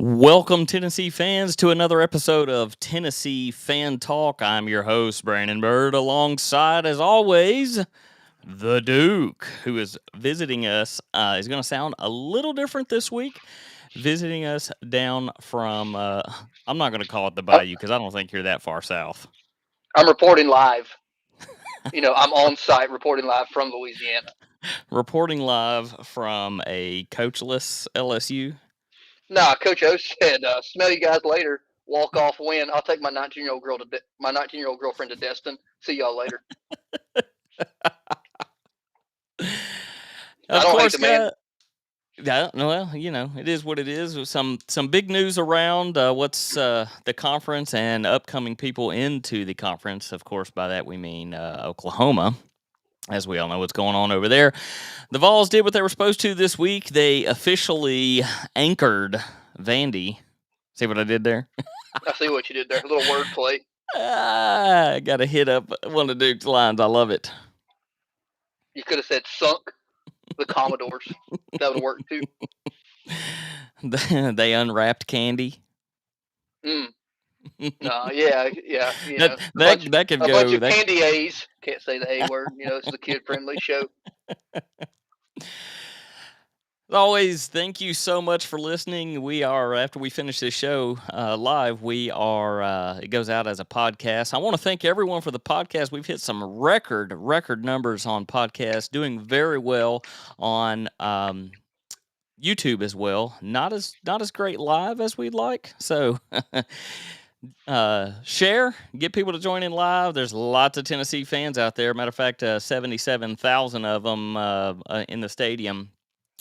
Welcome, Tennessee fans, to another episode of Tennessee Fan Talk. I'm your host, Brandon Bird, alongside, as always, the Duke, who is visiting us. Is going to sound a little different this week, visiting us down from, I'm not going to call it the Bayou because I don't think you're that far south. I'm reporting live. I'm on site reporting live from Louisiana. Reporting live from a coachless LSU. Nah, Coach O said, "Smell you guys later. Walk off win. I'll take my 19-year-old girlfriend to Destin. See y'all later." Of I don't course, hate the man. Yeah, well, it is what it is. Some big news around what's the conference and upcoming people into the conference. Of course, by that we mean Oklahoma, as we all know what's going on over there. The VOLS did what they were supposed to this week. They officially anchored Vandy. See what I did there? I see what you did there. A little wordplay. I got to hit up one of Duke's lines. I love it. You could have said sunk the Commodores. That would work too. They unwrapped candy. No, yeah. That could a go. bunch of candy A's. Can't say the A word. It's a kid-friendly show. As always, thank you so much for listening. We are, after we finish this show live, it goes out as a podcast. I want to thank everyone for the podcast. We've hit some record numbers on podcasts, doing very well on YouTube as well. Not as great live as we'd like. So share, get people to join in live. There's lots of Tennessee fans out there. Matter of fact, 77,000 of them in the stadium.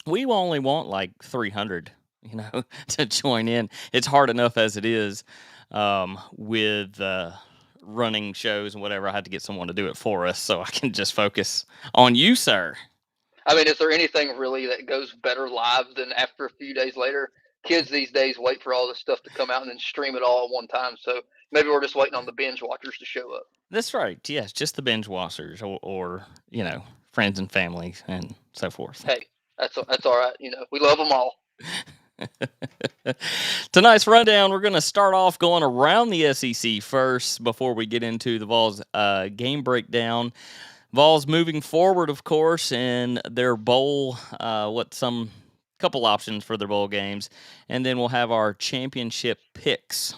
We only want like 300, to join in. It's hard enough as it is with running shows and whatever. I had to get someone to do it for us so I can just focus on you, sir. I mean, is there anything really that goes better live than after a few days later? Kids these days wait for all this stuff to come out and then stream it all at one time. So maybe we're just waiting on the binge watchers to show up. That's right. Yes, just the binge watchers or friends and family and so forth. Hey, that's all right. We love them all. Tonight's rundown, we're going to start off going around the SEC first before we get into the VOLS game breakdown. VOLS moving forward, of course, in their bowl, some couple options for their bowl games, and then we'll have our championship picks.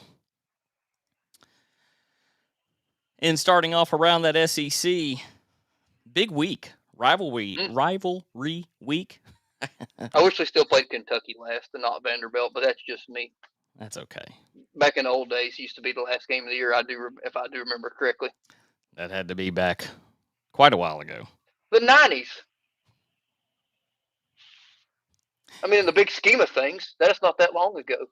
And starting off around that SEC, big week, rivalry week. I wish they still played Kentucky last and not Vanderbilt, but that's just me. That's okay. Back in the old days, used to be the last game of the year. If I do remember correctly. That had to be back quite a while ago. The 90s. I mean, in the big scheme of things, that's not that long ago.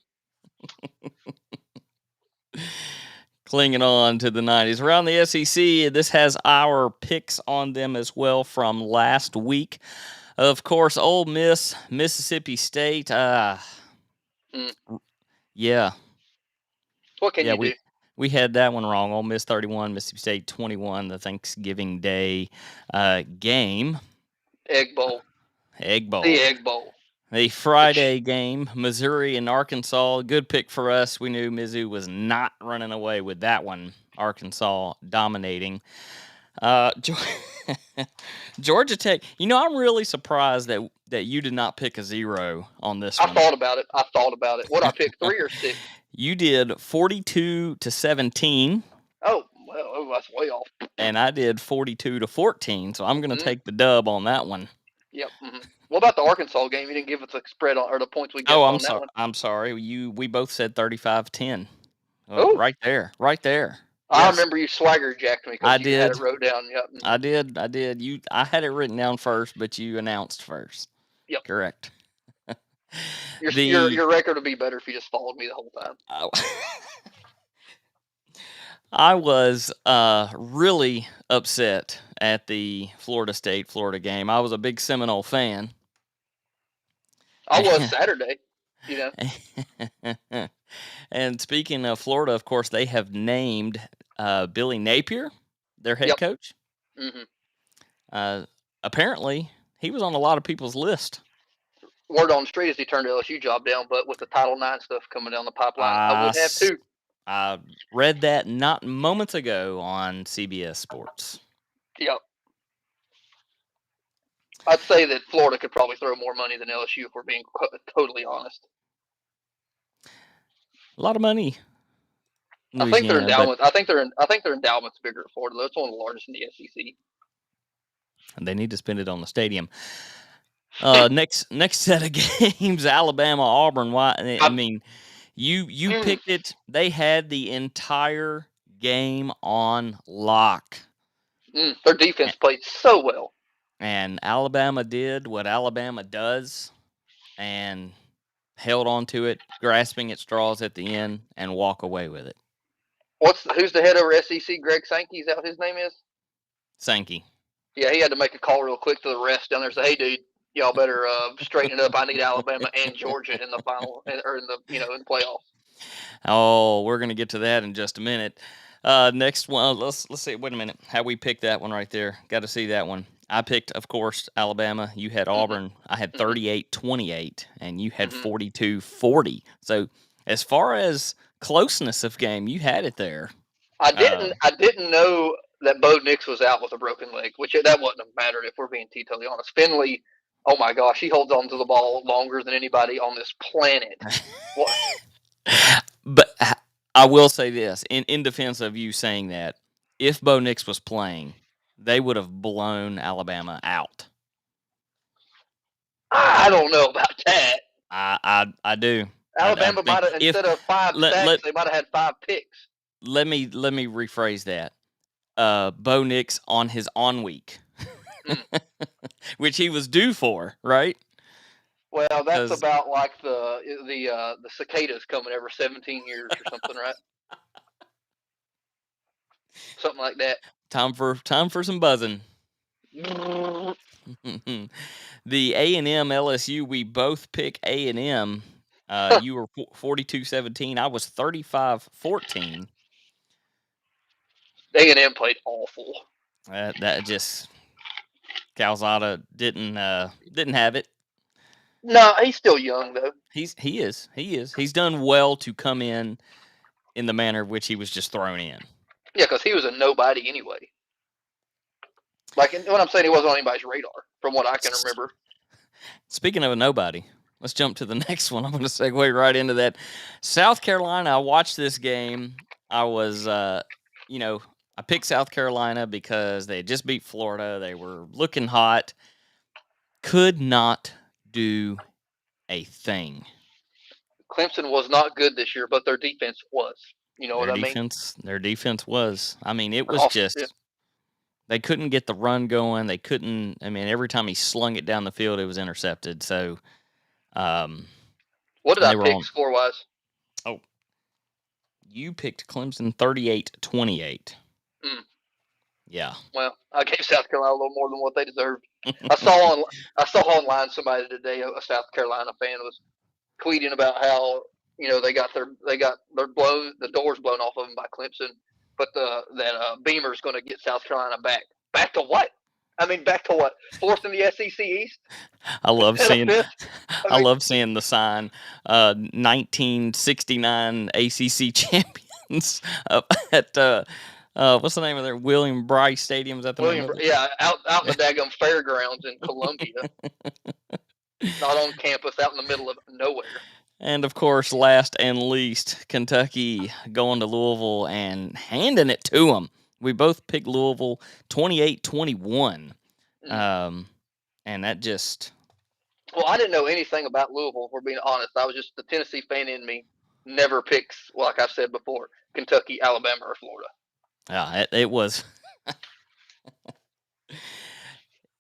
Clinging on to the 90s. Around the SEC, this has our picks on them as well from last week. Of course, Ole Miss, Mississippi State. Yeah. What can you do? We had that one wrong. Ole Miss 31, Mississippi State 21, the Thanksgiving Day game. Egg Bowl. The Egg Bowl. The Friday game, Missouri and Arkansas. Good pick for us. We knew Mizzou was not running away with that one. Arkansas dominating. Georgia Tech. I'm really surprised that you did not pick a 0 on this one. I thought about it. What I picked, 3 or 6? You did 42-17. Oh, well, that's way off. And I did 42-14. So I'm going to take the dub on that one. Yep. Mm-hmm. What about the Arkansas game? You didn't give us a spread or the points we got on that one. I'm sorry. We both said 35-10. Oh, right there. I remember you swagger jacked me because you had it wrote down. Yep. I did. I had it written down first, but you announced first. Yep. Correct. The Your record would be better if you just followed me the whole time. I was really upset at the Florida State-Florida game. I was a big Seminole fan. I was Saturday, you know. And speaking of Florida, of course, they have named Billy Napier their head Yep. coach. Mm-hmm. Apparently, he was on a lot of people's list. Word on the street is he turned the LSU job down, but with the Title IX stuff coming down the pipeline, I would have too. I read that not moments ago on CBS Sports. Yep. I'd say that Florida could probably throw more money than LSU if we're being totally honest. A lot of money. Louisiana, I think their endowment. I think their endowment's bigger at Florida. That's one of the largest in the SEC. And they need to spend it on the stadium. Next set of games, Alabama, Auburn. Why? I mean, you picked it. They had the entire game on lock. Their defense played so well. And Alabama did what Alabama does and held on to it, grasping at straws at the end, and walk away with it. Who's the head over SEC? Greg Sankey, is that what his name is? Sankey. Yeah, he had to make a call real quick to the refs down there. Say, hey, dude, y'all better straighten it up. I need Alabama and Georgia in the final, or in the in the playoffs. Oh, we're gonna get to that in just a minute. Next one, let's see. Wait a minute, how we picked that one right there? Got to see that one. I picked, of course, Alabama. You had Auburn. I had 38-28, and you had 42-40. So, as far as closeness of game, you had it there. I didn't know that Bo Nix was out with a broken leg, which that wouldn't have mattered if we're being totally honest. Finley, oh my gosh, he holds on to the ball longer than anybody on this planet. What? But I will say this, in defense of you saying that, if Bo Nix was playing, they would have blown Alabama out. I don't know about that. I do. Alabama might have, instead of 5 sacks, they might have had 5 picks. Let me rephrase that. Bo Nix on his on week, which he was due for, right? Well, that's about like the cicadas coming every 17 years or something, right? Something like that. Time for some buzzing. The A&M LSU, we both pick A&M. You were 42-17. I was 35-14. A&M played awful. That just Calzada didn't have it. No, he's still young though. He is. He's done well to come in the manner of which he was just thrown in. Yeah, because he was a nobody anyway. Like when I'm saying he wasn't on anybody's radar, from what I can remember. Speaking of a nobody, let's jump to the next one. I'm going to segue right into that. South Carolina. I watched this game. I was, I picked South Carolina because they had just beat Florida. They were looking hot. Could not do a thing. Clemson was not good this year, but their defense was. You know what I mean? Their defense was. I mean, it was just. They couldn't get the run going. They couldn't. I mean, every time he slung it down the field, it was intercepted. So, what did I pick score-wise? Oh, you picked Clemson 38-28. Yeah. Well, I gave South Carolina a little more than what they deserved. I saw online somebody today, a South Carolina fan, was tweeting about how they got the doors blown off of them by Clemson, but that Beamer's going to get South Carolina back. Back to what? I mean, back to what? Fourth in the SEC East. I love seeing the sign, 1969 ACC champions at what's the name of their William Bryce Stadium? Is that the name? Yeah, out in the daggum fairgrounds in Columbia. Not on campus, out in the middle of nowhere. And, of course, last and least, Kentucky going to Louisville and handing it to them. We both picked Louisville 28-21. And that just... Well, I didn't know anything about Louisville, if we're being honest. I was just the Tennessee fan in me never picks, like I've said before, Kentucky, Alabama, or Florida. Yeah, it was...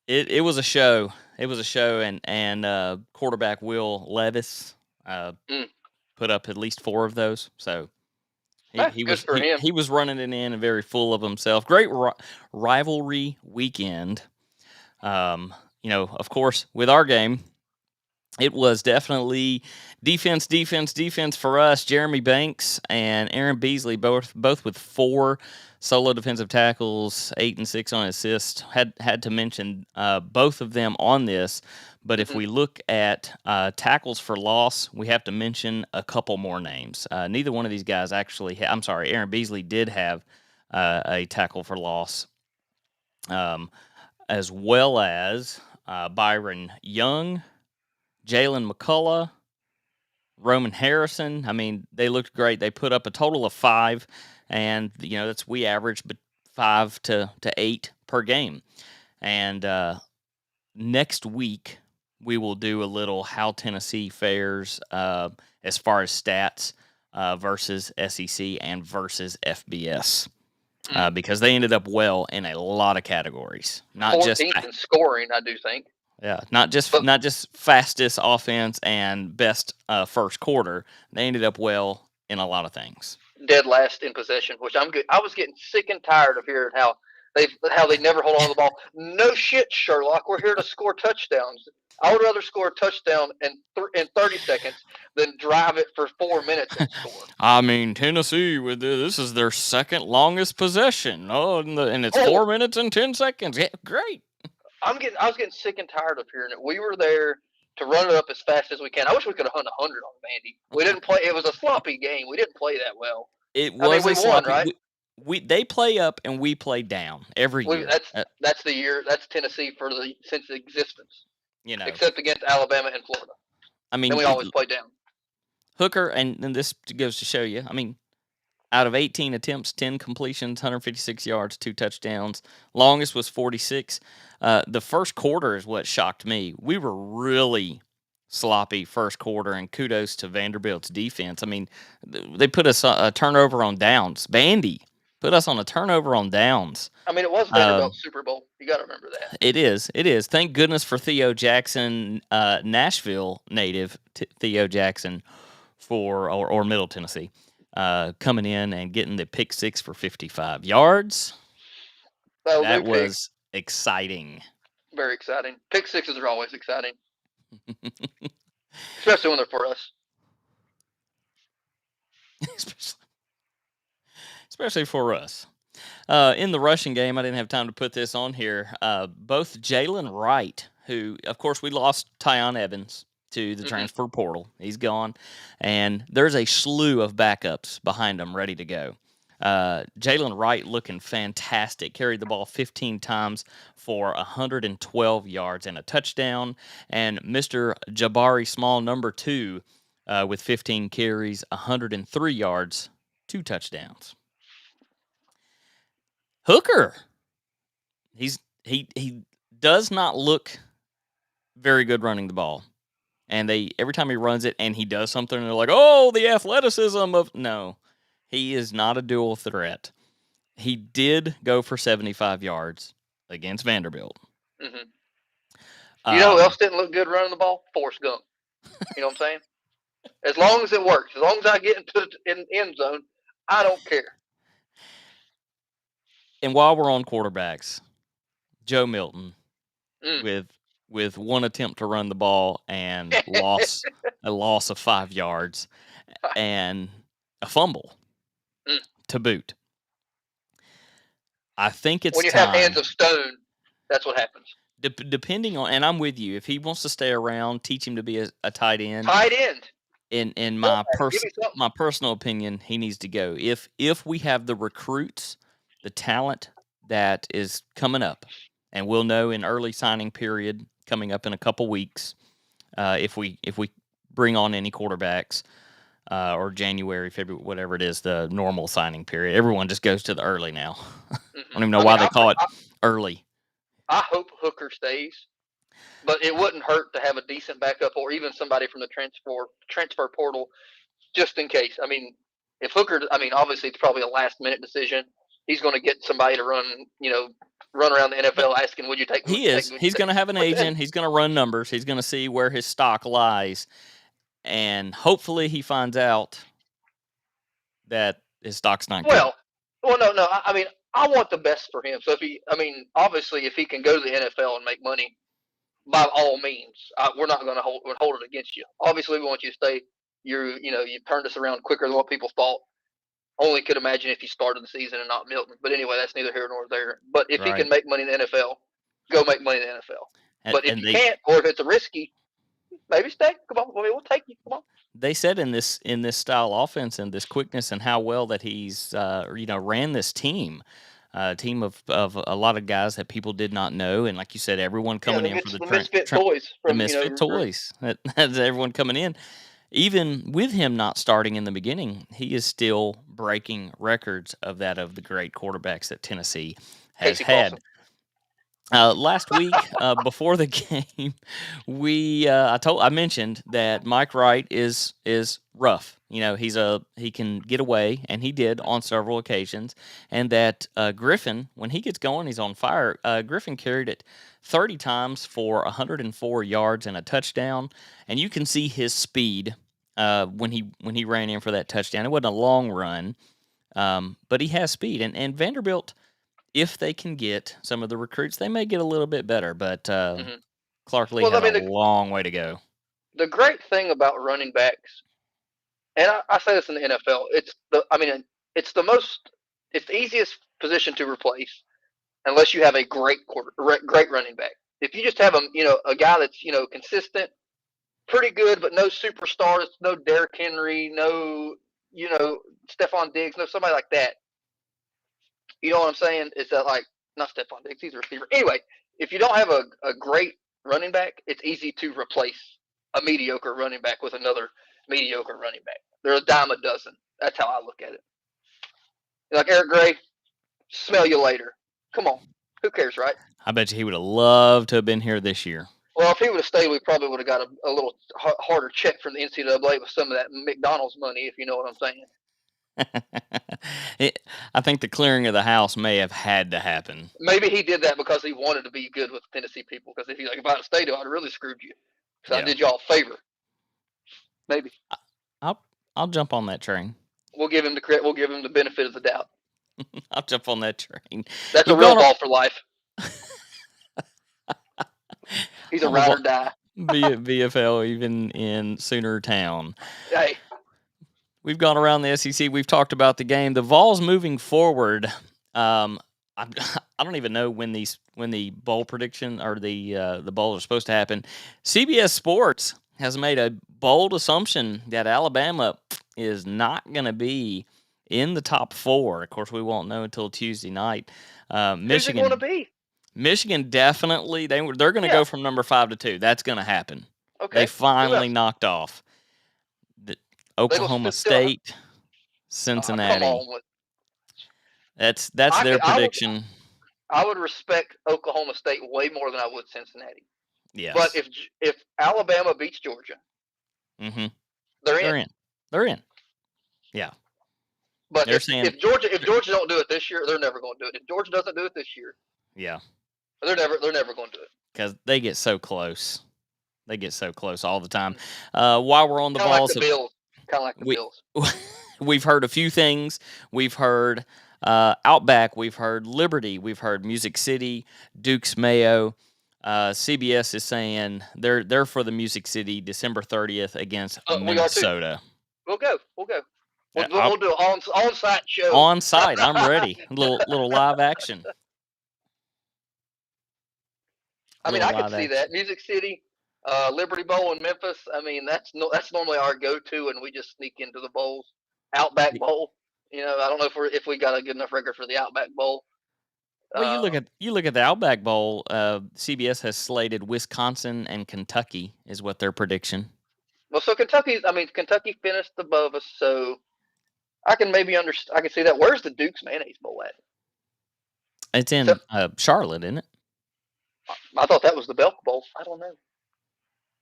it was a show. It was a show, and quarterback Will Levis Mm. put up at least 4 of those. So he Good was for him. he was running it in and very full of himself. Great rivalry weekend. Of course, with our game, it was definitely defense for us. Jeremy Banks and Aaron Beasley both with 4 solo defensive tackles, 8 and 6 on assists. Had to mention both of them on this. But if Mhm. we look at tackles for loss, we have to mention a couple more names. Neither one of these guys actually. I'm sorry, Aaron Beasley did have a tackle for loss, as well as Byron Young, Jalen McCullough, Roman Harrison. I mean, they looked great. They put up a total of 5, and that's we average but 5 to 8 per game. And next week we will do a little how Tennessee fares as far as stats versus SEC and versus FBS. Because they ended up well in a lot of categories, not just 14th in scoring, I do think. yeah, not just fastest offense and best first quarter. They ended up well in a lot of things. Dead last in possession, which I'm good. I was getting sick and tired of hearing how they never hold on to the ball. No shit, Sherlock. We're here to score touchdowns. I would rather score a touchdown in 30 seconds than drive it for 4 minutes and score. I mean, Tennessee this is their second longest possession. Oh, and it's 4 minutes and 10 seconds. Yeah, great. I was getting sick and tired of hearing it. We were there to run it up as fast as we can. I wish we could have hung 100 on Vandy. We didn't play. It was a sloppy game. We didn't play that well. It I mean, was we a won, sloppy. right? They play up and we play down every year. That's the year. That's Tennessee since existence. You know, except against Alabama and Florida. I mean, then we always play down. Hooker, and this goes to show you. I mean, out of 18 attempts, 10 completions, 156 yards, 2 touchdowns. Longest was 46. The first quarter is what shocked me. We were really sloppy first quarter, and kudos to Vanderbilt's defense. I mean, they put us a turnover on downs. Vandy put us on a turnover on downs. I mean, it was Vanderbilt's Super Bowl. You got to remember that. It is. It is. Thank goodness for Theo Jackson, Nashville native Theo Jackson or Middle Tennessee. Coming in and getting the pick 6 for 55 yards. That was exciting. Very exciting. Pick 6s are always exciting. Especially when they're for us. Especially for us. In the rushing game, I didn't have time to put this on here. Both Jalen Wright, who, of course, we lost Tyon Evans to the transfer portal. He's gone. And there's a slew of backups behind him ready to go. Jalen Wright looking fantastic. Carried the ball 15 times for 112 yards and a touchdown. And Mr. Jabari Small, number 2, with 15 carries, 103 yards, 2 touchdowns. Hooker, he does not look very good running the ball. And every time he runs it and he does something, they're like, oh, the athleticism of... No, he is not a dual threat. He did go for 75 yards against Vanderbilt. Mm-hmm. You know who else didn't look good running the ball? Forrest Gump. You know what I'm saying? As long as it works, as long as I get into the end zone, I don't care. And while we're on quarterbacks, Joe Milton with one attempt to run the ball and a loss of 5 yards and a fumble to boot. I think it's when you time. Have hands of stone, that's what happens. Depending on, and I'm with you, if he wants to stay around, teach him to be a tight end. Tight end. In my personal opinion, he needs to go. If we have the recruits, the talent that is coming up, and we'll know in early signing period coming up in a couple weeks, if we bring on any quarterbacks, or January, February, whatever it is, the normal signing period. Everyone just goes to the early now. I don't even know why they call it early. I hope Hooker stays, but it wouldn't hurt to have a decent backup or even somebody from the transfer portal just in case. I mean, if Hooker, obviously it's probably a last-minute decision, he's going to get somebody to run around the But NFL asking, "Would you take me? Would he you take is. me? Would you He's take going to me?" have an But then, agent. He's going to run numbers. He's going to see where his stock lies, and hopefully he finds out that his stock's not good. no. I mean, I want the best for him. So obviously, if he can go to the NFL and make money, by all means, we're not going to hold it against you. Obviously, we want you to stay. You turned us around quicker than what people thought. Only could imagine if you started the season and not Milton. But anyway, that's neither here nor there. But if he Right. can make money in the NFL, go make money in the NFL. And, But if and you they can't, or if it's a risky, maybe stay. Come on, we'll take you. Come on. they said in this style offense and this quickness and how well that he's ran this team. Team of a lot of guys that people did not know, and like you said, everyone Yeah, coming in for the the misfit tra- toys the from misfit toys. That's everyone coming in. Even with him not starting in the beginning, he is still breaking records of the great quarterbacks that Tennessee has Casey had. Clausen. Last week, before the game, I mentioned that Mike Wright is rough. He can get away, and he did on several occasions. And that Griffin, when he gets going, he's on fire. Griffin carried it 30 times for 104 yards and a touchdown, and you can see his speed when he ran in for that touchdown. It wasn't a long run, but he has speed, and Vanderbilt, if they can get some of the recruits, they may get a little bit better. But Hmm. Clark Lee Well, I has a mean, long way to go. the great thing about running backs, and I say this in the NFL, it's it's the easiest position to replace unless you have a great running back. If you just have a guy that's consistent, pretty good, but no superstars, no Derrick Henry, no Stephon Diggs, no somebody like that. You know what I'm saying? Is that like not Stephon Diggs? He's a receiver. Anyway, if you don't have a great running back, it's easy to replace a mediocre running back with another mediocre running back. They're a dime a dozen. That's how I look at it. Like Eric Gray, smell you later. Come on, who cares, right? I bet you he would have loved to have been here this year. Well, if he would have stayed, we probably would have got a little harder check from the NCAA with some of that McDonald's money, if you know what I'm saying. I think the clearing of the house may have had to happen. Maybe he did that because he wanted to be good with Tennessee people. Because if I'd have stayed, I'd really screwed you. Because I did y'all a favor. Maybe I'll jump on that train. we'll give him the credit. We'll give him the benefit of the doubt. I'll jump on that train. That's a real ball for life. He's a ride or die. VFL, even in Sooner Town. Hey, we've gone around the SEC. We've talked about the game. The Vols moving forward. I don't even know when the bowl prediction or the bowls are supposed to happen. CBS Sports has made a bold assumption that Alabama is not going to be in the top 4. Of course, we won't know until Tuesday night. Michigan, who's it going to be? Michigan definitely they're going to go from number 5 to 2. That's going to happen. Okay. They finally knocked off Oklahoma State, Cincinnati. Come on. That's their prediction. I would respect Oklahoma State way more than I would Cincinnati. Yes. But if Alabama beats Georgia, they're in. They're in. Yeah. But if Georgia don't do it this year, they're never going to do it. If Georgia doesn't do it this year, yeah, they're never going to do it because they get so close. They get so close all the time. While we're on the Vols, kind of like the Bills. We've heard a few things. We've heard Outback. We've heard Liberty. We've heard Music City, Dukes Mayo. CBS is saying they're for the Music City December 30th against Minnesota. We'll go. We'll do an on-site show. On-site, I'm ready. little live action. I can see that. Music City, Liberty Bowl in Memphis. I mean, that's normally our go-to, and we just sneak into the bowls. Outback Bowl. I don't know if we got a good enough record for the Outback Bowl. Well, you look at the Outback Bowl. CBS has slated Wisconsin and Kentucky is what their prediction. Well, so Kentucky finished above us, so I can maybe I can see that. Where's the Duke's Mayonnaise Bowl at? It's in Charlotte, isn't it? I thought that was the Belk Bowl. I don't know.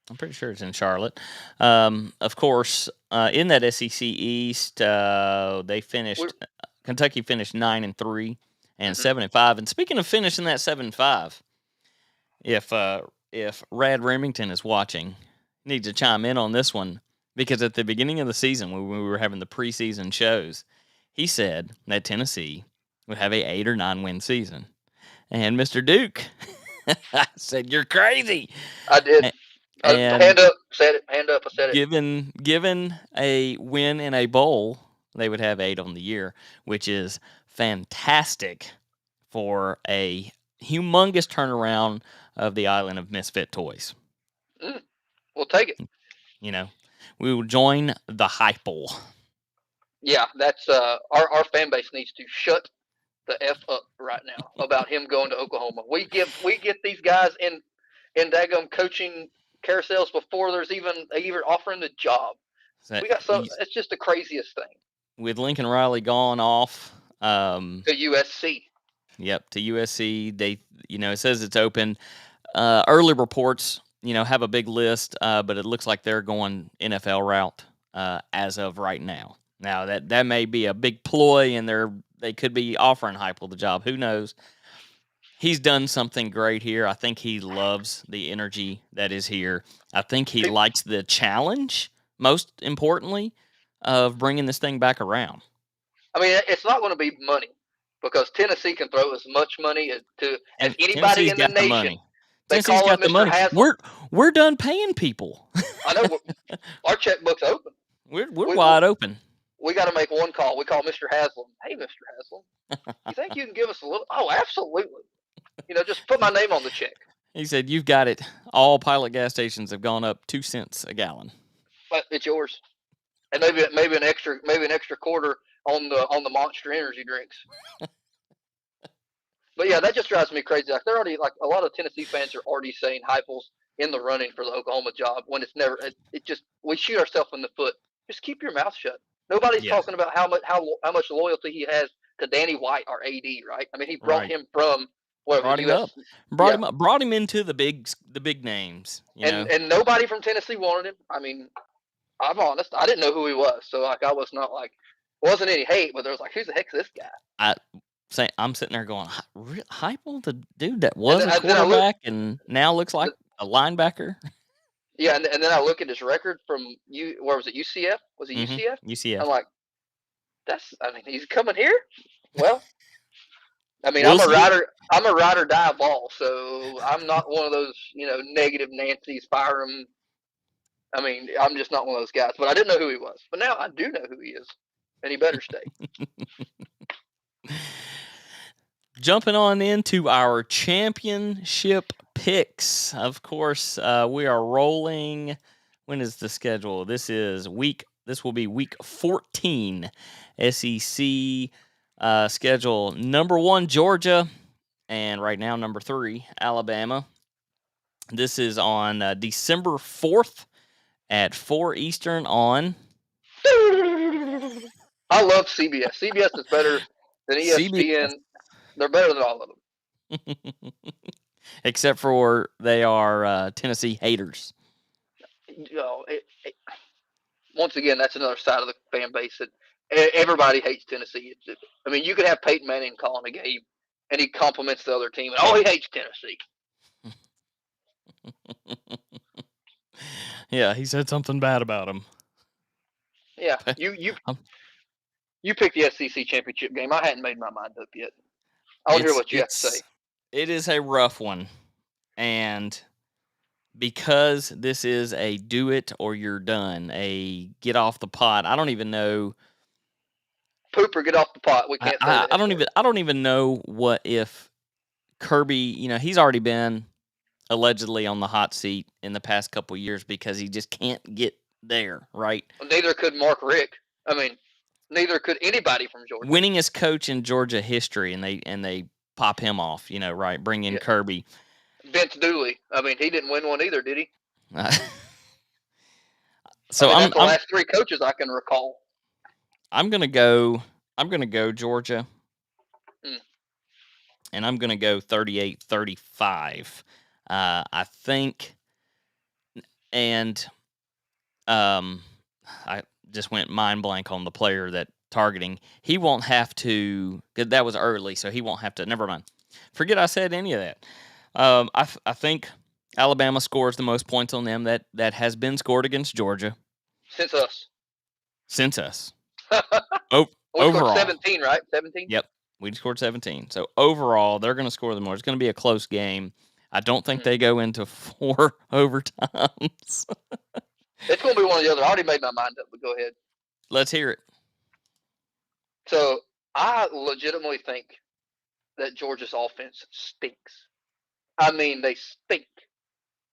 I'm pretty sure it's in Charlotte. Of course, in that SEC East, they finished Kentucky finished 9-3 and Mm-hmm. 7-5. And speaking of finishing that 7-5, if Rad Remington is watching, needs to chime in on this one, because at the beginning of the season when we were having the preseason shows, he said that Tennessee would have a 8 or 9 win season. And Mr. Duke said, "You're crazy." I did. And Hand up, said it. Hand up, I said it. given a win in a bowl, they would have 8 on the year, which is fantastic for a humongous turnaround of the island of misfit toys. We'll take it. You know, we will join the hype-ol. Yeah, that's our fan base needs to shut the F up right now about him going to Oklahoma. We get these guys in daggum coaching carousels before there's even offering the job. We got it's just the craziest thing. With Lincoln Riley gone off to USC. Yep, to USC. They, it says it's open. Early reports, have a big list, but it looks like they're going NFL route as of right now. Now that may be a big ploy, and they could be offering Heupel the job. Who knows? He's done something great here. I think he loves the energy that is here. I think he likes the challenge, most importantly, of bringing this thing back around. I mean, it's not going to be money, because Tennessee can throw as much money as anybody in the nation. They Tennessee's call got it the Mr. money. Haslam. We're done paying people. I know. Our checkbook's open. We're wide open. We got to make one call. We call Mr. Haslam. Hey, Mr. Haslam, you think you can give us a little? Oh, absolutely. Just put my name on the check. He said, "You've got it. All Pilot gas stations have gone up 2 cents a gallon. But it's yours, and maybe an extra quarter on the Monster Energy drinks." But yeah, that just drives me crazy. Like, they're already, like, a lot of Tennessee fans are already saying Heupel's in the running for the Oklahoma job, when it's never. It just, we shoot ourselves in the foot. Just keep your mouth shut. Nobody's talking about how much loyalty he has to Danny White, our AD, right? I mean, he brought him from brought him into the big names. And nobody from Tennessee wanted him. I mean, I'm honest, I didn't know who he was, so, like, I was not like, wasn't any hate, but there was like, who's the heck's this guy? I'm sitting there going, Heupel, the dude that was a quarterback and now looks like a linebacker. Yeah, and then I look at his record from where was it? UCF? Was he UCF? UCF. I'm like, he's coming here. Well, I mean, I'm a ride or die ball, so I'm not one of those, negative Nancy's, fire him. I mean, I'm just not one of those guys. But I didn't know who he was. But now I do know who he is, and he better stay. Jumping on into our championship picks. Of course, we are rolling. When is the schedule? This will be week 14 SEC schedule. Number 1, Georgia, and right now number 3, Alabama. This is on December 4th at 4 Eastern on. I love CBS. CBS is better than ESPN. CBS. They're better than all of them. Except for they are Tennessee haters. Once again, that's another side of the fan base that everybody hates Tennessee. I mean, you could have Peyton Manning calling a game, and he compliments the other team, and he hates Tennessee. Yeah, he said something bad about him. Yeah, you picked the SEC championship game. I hadn't made my mind up yet. I want to hear what you have to say. It is a rough one, and because this is a do it or you're done, a get off the pot. I don't even know. Pooper, get off the pot. We can't say that. I don't even know what if Kirby. He's already been allegedly on the hot seat in the past couple years because he just can't get there. Right. Neither could Mark Richt. I mean, neither could anybody from Georgia. Winningest coach in Georgia history, and they pop him off. Right? Bring in Kirby. Vince Dooley. I mean, he didn't win one either, did he? So that's the last 3 coaches I can recall. I'm gonna go Georgia, and I'm gonna go 38-35. I think, and I just went mind blank on the player that targeting. He won't have to. That was early, so he won't have to. Never mind. Forget I said any of that. I think Alabama scores the most points on them that has been scored against Georgia Since us. since us. We scored Overall, 17, right? 17? yep, we scored 17. So overall, they're going to score the more. It's going to be a close game. I don't think they go into 4 overtimes. It's going to be one or the other. I already made my mind up, but go ahead. Let's hear it. So I legitimately think that Georgia's offense stinks. I mean, they stink.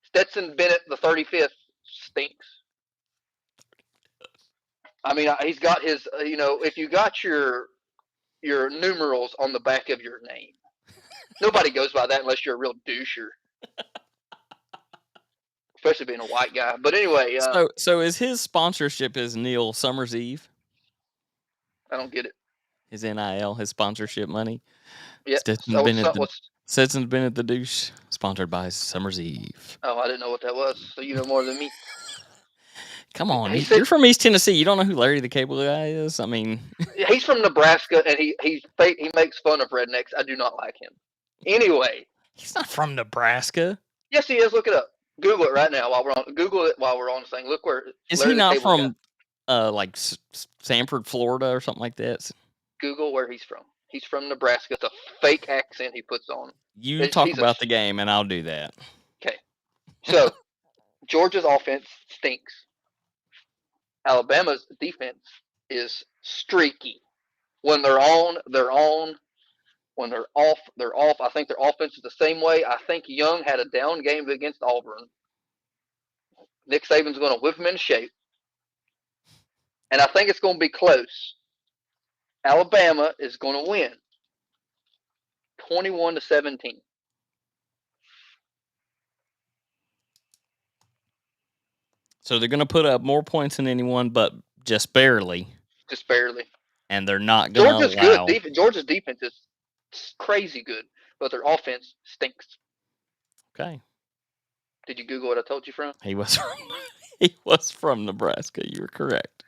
Stetson Bennett, the 35th, stinks. I mean, he's got his, if you got your numerals on the back of your name, nobody goes by that unless you're a real doucher. Especially being a white guy. But anyway. So is his sponsorship is Neil Summer's Eve? I don't get it. His NIL, his sponsorship money. Yeah. Stetson's Bennett the douche, sponsored by Summer's Eve. Oh, I didn't know what that was. So you know more than me. Come on, you're from East Tennessee. You don't know who Larry the Cable Guy is? I mean, he's from Nebraska, and he makes fun of rednecks. I do not like him. Anyway, he's not from Nebraska. Yes, he is. Look it up. Google it right now while we're on. Google it while we're on the thing. Look where is Larry he not from? Like Sanford, Florida, or something like that. Google where he's from. He's from Nebraska. It's a fake accent he puts on. You talk about the game, and I'll do that. Okay. So, Georgia's offense stinks. Alabama's defense is streaky. When they're on, they're on. When they're off, they're off. I think their offense is the same way. I think Young had a down game against Auburn. Nick Saban's going to whip him into shape. And I think it's going to be close. Alabama is going to win 21-17. So they're going to put up more points than anyone, but just barely. Just barely. And they're not going to allow. Georgia's defense is crazy good, but their offense stinks. Okay. Did you Google what I told you from? He was from Nebraska. You were correct.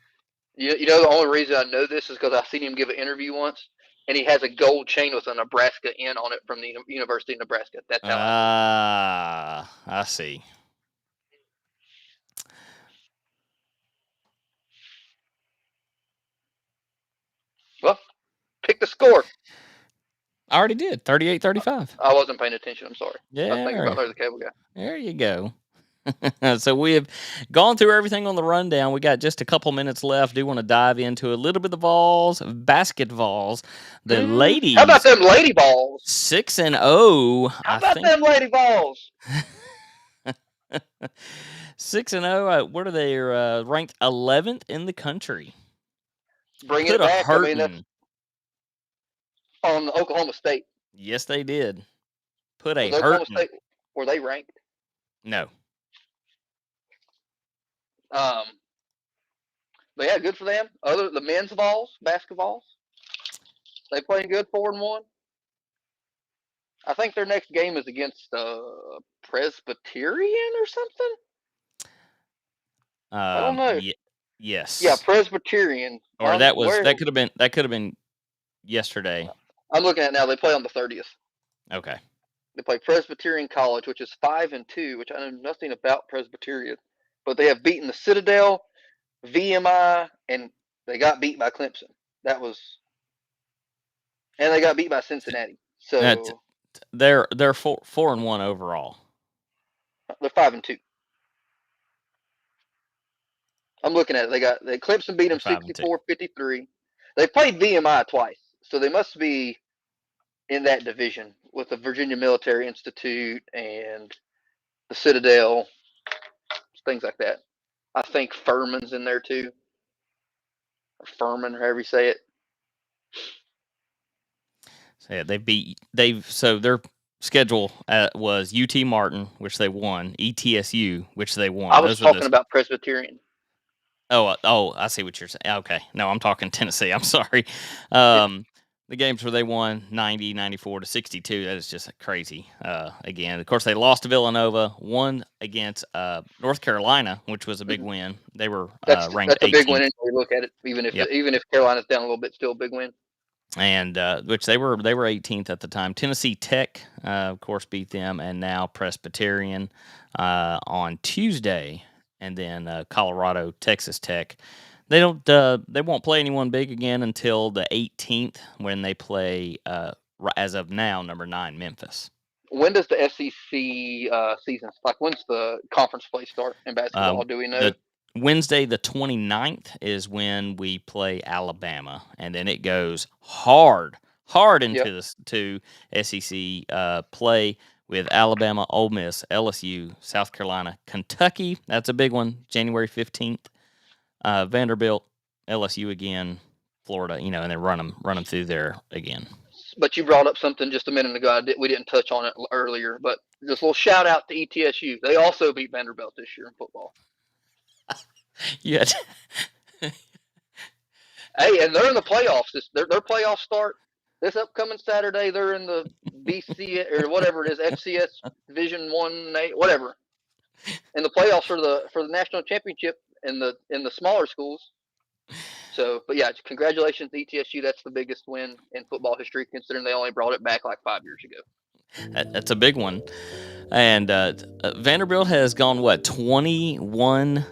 You know, the only reason I know this is because I seen him give an interview once, and he has a gold chain with a Nebraska N on it from the University of Nebraska. That's how I see. Well, pick the score. I already did. 38-35. I wasn't paying attention. I'm sorry. Yeah. I was thinking about Larry the Cable Guy. There you go. So we have gone through everything on the rundown. We got just a couple minutes left. Do want to dive into a little bit of VOLS, basket VOLS. The ladies. How about them lady balls? 6-0. How about them lady balls? 6-0. What are they? Ranked 11th in the country. Bring it back. I mean, that's on Oklahoma State. Yes, they did. Put a hurting. State, were they ranked? No. But yeah, good for them. The men's VOLS, basketballs, they playing good, 4-1. I think their next game is against Presbyterian or something. I don't know. Yes. Yeah, Presbyterian. Or that could have been yesterday. I'm looking at it now. They play on the 30th. Okay. They play Presbyterian College, which is 5-2, which I know nothing about Presbyterian, but they have beaten the Citadel, VMI, and they got beat by Clemson. And they got beat by Cincinnati. So they're 4-1 overall. They're 5-2. I'm looking at it. Clemson beat them 64-53. They played VMI twice, so they must be in that division with the Virginia Military Institute and the Citadel, things like that. I think Furman's in there too. Or Furman, however you say it. So yeah, so their schedule was UT Martin, which they won, ETSU, which they won. I was talking about Presbyterian. Oh, I see what you're saying. Okay. No, I'm talking Tennessee. I'm sorry. the games where they won 90, 94 to 62. That is just crazy. Again, of course, they lost to Villanova, won against North Carolina, which was a big Mhm. win. They were ranked That's a big win. 18th. We look at it, Yep. even if Carolina's down a little bit, still a big win. And which they were 18th at the time. Tennessee Tech, of course, beat them, and now Presbyterian on Tuesday, and then Colorado, Texas Tech. They won't play anyone big again until the 18th when they play, as of now, number 9 Memphis. When does the SEC season, like, when's the conference play start in basketball? Do we know? The Wednesday, the 29th, is when we play Alabama, and then it goes hard into to SEC play with Alabama, Ole Miss, LSU, South Carolina, Kentucky. That's a big one. January 15th. Vanderbilt, LSU again, Florida. And then run them through there again. But you brought up something just a minute ago. We didn't touch on it earlier, but just a little shout out to ETSU. They also beat Vanderbilt this year in football. Yeah. Hey, and they're in the playoffs. Their playoffs start this upcoming Saturday. They're in the BC or whatever it is, FCS Division 1A, whatever. And the playoffs for the national championship in the smaller schools. So, but yeah, congratulations to ETSU. That's the biggest win in football history, considering they only brought it back like 5 years ago. That's a big one. And Vanderbilt has gone, 21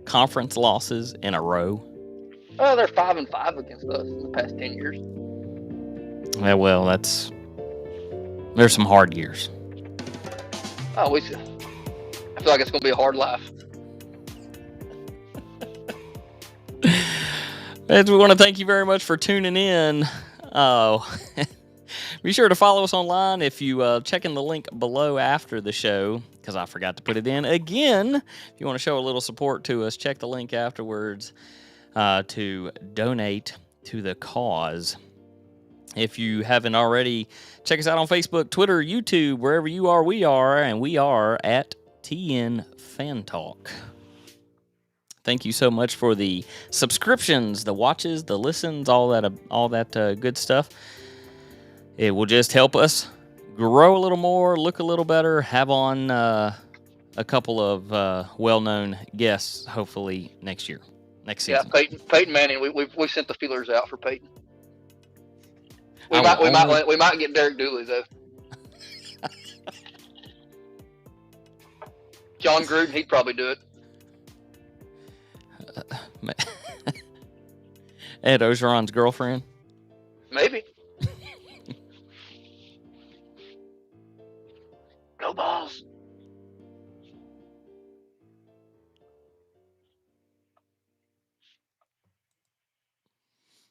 conference losses in a row? Oh, they're 5-5 against us in the past 10 years. Yeah, well, there's some hard years. Oh, I feel like it's going to be a hard life. And we want to thank you very much for tuning in. Be sure to follow us online if you check in the link below after the show, because I forgot to put it in again. If you want to show a little support to us, check the link afterwards to donate to the cause. If you haven't already, check us out on Facebook, Twitter, YouTube, wherever you are, we are, and we are at TN Fan Talk. Thank you so much for the subscriptions, the watches, the listens, all that good stuff. It will just help us grow a little more, look a little better, have on a couple of well-known guests, hopefully next season. Yeah, Peyton Manning. We've sent the feelers out for Peyton. We might get Derek Dooley though. John Gruden, he'd probably do it. Ed Ogeron's girlfriend? Maybe.